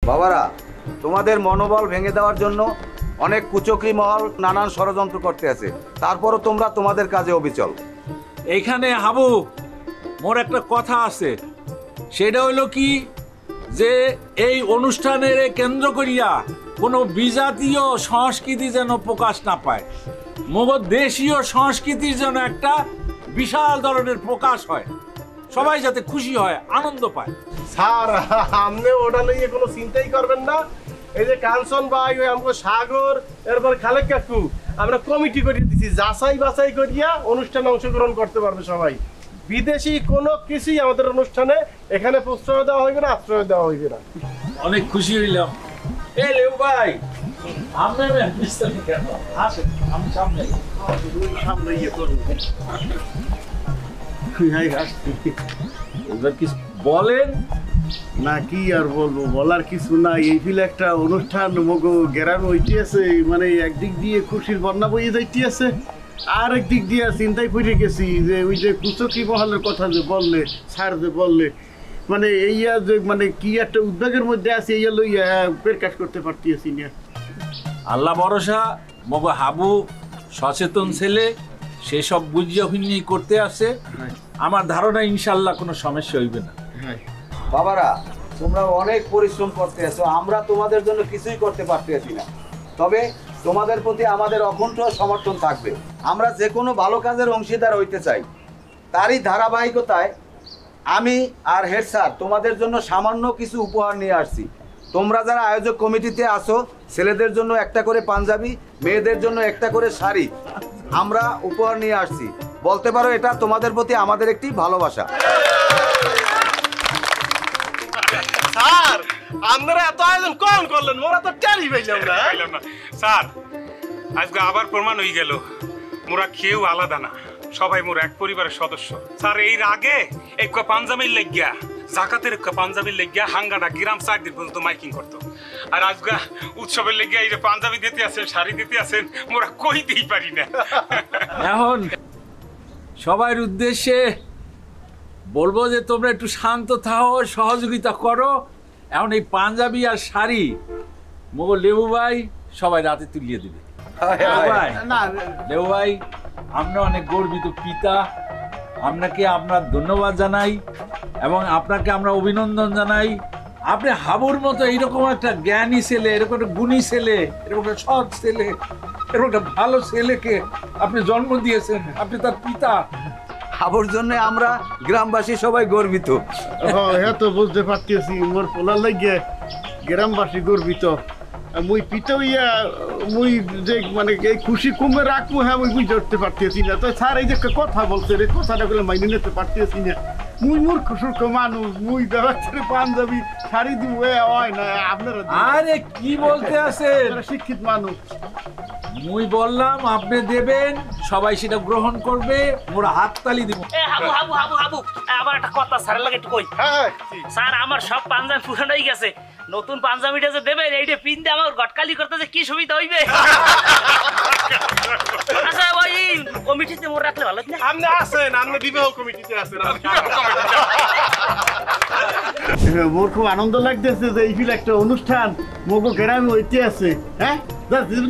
বাবারা, তোমাদের মনোবল ভেঙে দেওয়ার জন্য অনেক কুচক্রী মহল নানান ষড়যন্ত্র করতে আছে, তারপরও তোমরা তোমাদের কাজে অবিচল। এইখানে হাবু, মোর একটা কথা আছে, সেটা হইল কি যে এই অনুষ্ঠানের কেন্দ্র করিয়া কোনো বিজাতীয় সংস্কৃতি যেন প্রকাশ না পায়, মগজ দেশীয় সংস্কৃতির যেন একটা বিশাল ধরনের প্রকাশ হয়, সবাই যাতে খুশি হয়, আনন্দ পায়। স্যার, আপনি ওটা নিয়ে কোনো চিন্তাই করবেন না। এই যে কাঞ্চন ভাই, ওই আমাকে সাগর, এরপর খালেক কাকু, আমরা কমিটি করে দিচ্ছি, যাচাই বাছাই করিয়া অনুষ্ঠানে অংশগ্রহণ করতে পারবে সবাই। বিদেশি কোনো কিছুই আমাদের অনুষ্ঠানে এখানে প্রশ্রয় দেওয়া হইবে না, আশ্রয় দেওয়া হইবে না। অনেক খুশি হইলাম। এই লেউ ভাই, আপনার কেন আসেন, আমি সামনে সামনে ইয়ে করবো। এবার কি বলেন? না, কি আর বলবো, বলার কিছু নাই। এই ফিলে একটা অনুষ্ঠান মগো গ্রামে হইতে আছে, মানে একদিক দিয়ে খুশির বন্যা বইয়ে যাইতে আছে, আর একদিক দিয়ে চিন্তায় পড়ে গেছি যে ওই যে কুচকি মহলের কথা যে বললে, স্যার যে বললে, মানে এইয়া যে মানে কি একটা উদ্বেগের মধ্যে আছে, এইয়া লইয়া প্রকাশ করতে পারতেছি না। আল্লাহ ভরসা, মগ হাবু সচেতন ছেলে, সেসব বুঝিয়ে অভিনয় করতে আসে। আমার ধারণা ইনশাল্লাহ কোনো সমস্যা হইবে না। বাবারা, তোমরা অনেক পরিশ্রম করতে আছো, আমরা তোমাদের জন্য কিছুই করতে পারতেছি না, তবে তোমাদের প্রতি আমাদের অকুণ্ঠ সমর্থন থাকবে। আমরা যে কোনো ভালো কাজের অংশীদার হইতে চাই, তারই ধারাবাহিকতায় আমি আর হেড স্যার তোমাদের জন্য সামান্য কিছু উপহার নিয়ে আসছি। তোমরা যারা আয়োজক কমিটিতে আসো, ছেলেদের জন্য একটা করে পাঞ্জাবি, মেয়েদের জন্য একটা করে শাড়ি আমরা উপহার নিয়ে আসছি। বলতে পারো এটা তোমাদের প্রতি আমাদের একটি ভালোবাসা। স্যার, আপনারা এত আয়োজন কোন করলেন, মোরা তো টেরি পাইলাম না। স্যার, আজকে আবার প্রমাণ হয়ে গেল মোরা কেউ আলাদা না, সবাই মোর এক পরিবারের সদস্য। স্যার, এর আগে এক পাঞ্জাবির লেগিয়া, জাকাতের পাঞ্জাবির লেগিয়া হাঙ্গানা গ্রাম 4 দিন পর্যন্ত মাইকিং করতো, আর আজকে উৎসবের লেগিয়া এই যে পাঞ্জাবি দিতে আছেন, শাড়ি দিতে আছেন, মোরা কইতেই পারি না। এখন সবার উদ্দেশ্যে বলবো যে তোমরা একটু শান্ত থাকো, সহযোগিতা করো। এখন এই পাঞ্জাবি আর শাড়ি মগো লেবু ভাই সবাই রাতে তুলিয়ে দিবে। লেবু ভাই, আমরা অনেক গর্বিত পিতা, আপনাকে আপনার ধন্যবাদ জানাই এবং আপনাকে আমরা অভিনন্দন জানাই। আপনি হাবুর মতো এইরকম একটা জ্ঞানী ছেলে, এরকম একটা গুণী ছেলে, এরকম একটা সৎ ছেলে, এরকম একটা ভালো ছেলেকে আপনি জন্ম দিয়েছেন, আপনি তার পিতা। হাবুর জন্য আমরা গ্রামবাসী সবাই গর্বিত। হ্যাঁ, তো বুঝতে পারতেছি, মোর পোলার লাগিয়ে গ্রামবাসী গর্বিত। মুই পিতা হইয়া মুই যে মানে এই খুশি কমে রাখবো, হ্যাঁ মুই বুঝতে উঠতে পারতেছি না। তো স্যার এই যে কথা বলছে রে, কথাটা বলে মাইনে নিতে পারতেছি না। মুই মূর্খ সূর্খ মানুষ, মুই ব্যবহার পাঞ্জাবি শাড়ি দিব হয় না। আপনারা আরে কি বলতে আছেন, শিক্ষিত মানুষ। মুই বললাম আপনি দেবেন, সবাই সেটা গ্রহণ করবে, মোরা হাততালি দিব। হাবু হাবু হাবু হাবু, আমার একটা কথা স্যারের লাগে একটু কই। স্যার, আমার সব পাঞ্জাবি পুরানোই গেছে, নতুন পাঞ্জাবিটা যে দেবেন এইটা পিন দিয়ে আমার গটকালি করতে যে কি সুবিধা হইবে। আচ্ছা ওই কমিটিতে মোর রাখলে ভালো না? আপনি আছেন, আপনি বিবাহ কমিটিতে আছেন। মোর খুব আনন্দ লাগতেছে যে এই ফিল একটা অনুষ্ঠান মগো গ্রামে হইতে আছে। হ্যাঁ,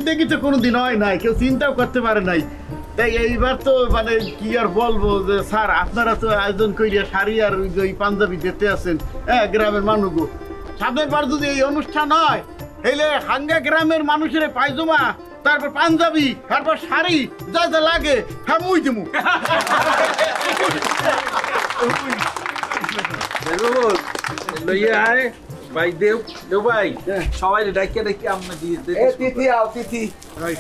দেখি তো কোনোদিন হয় নাই, কেউ চিন্তাও করতে পারে নাই। তাই এইবার তো মানে কি আর বলবো যে স্যার, আপনারা তো আয়োজন করিয়া শাড়ি আর ওই পাঞ্জাবি দিতে আছেন, হ্যাঁ গ্রামের মানুষও। সামনের বার যদি এই অনুষ্ঠান হয়, তাইলে হাঙ্গা গ্রামের মানুষের পায়জামা, তারপর পাঞ্জাবি, তারপর শাড়ি যা যা লাগে হ্যাঁ মুই দিমু। ভাই দেও দেও ভাই, সবাই ডাইকে ডাইকে আমরা দিয়ে দে। তিথি আও, তিথি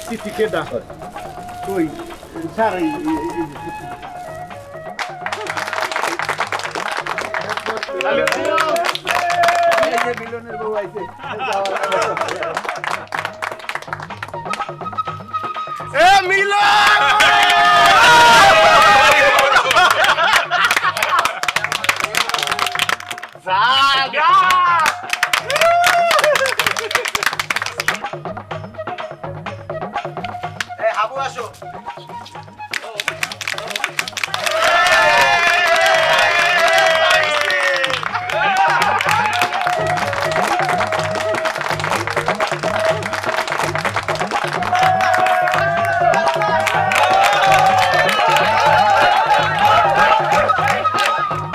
তিথি কে ডাক কই স্যার? মিলনের বউ আইছে। মিলন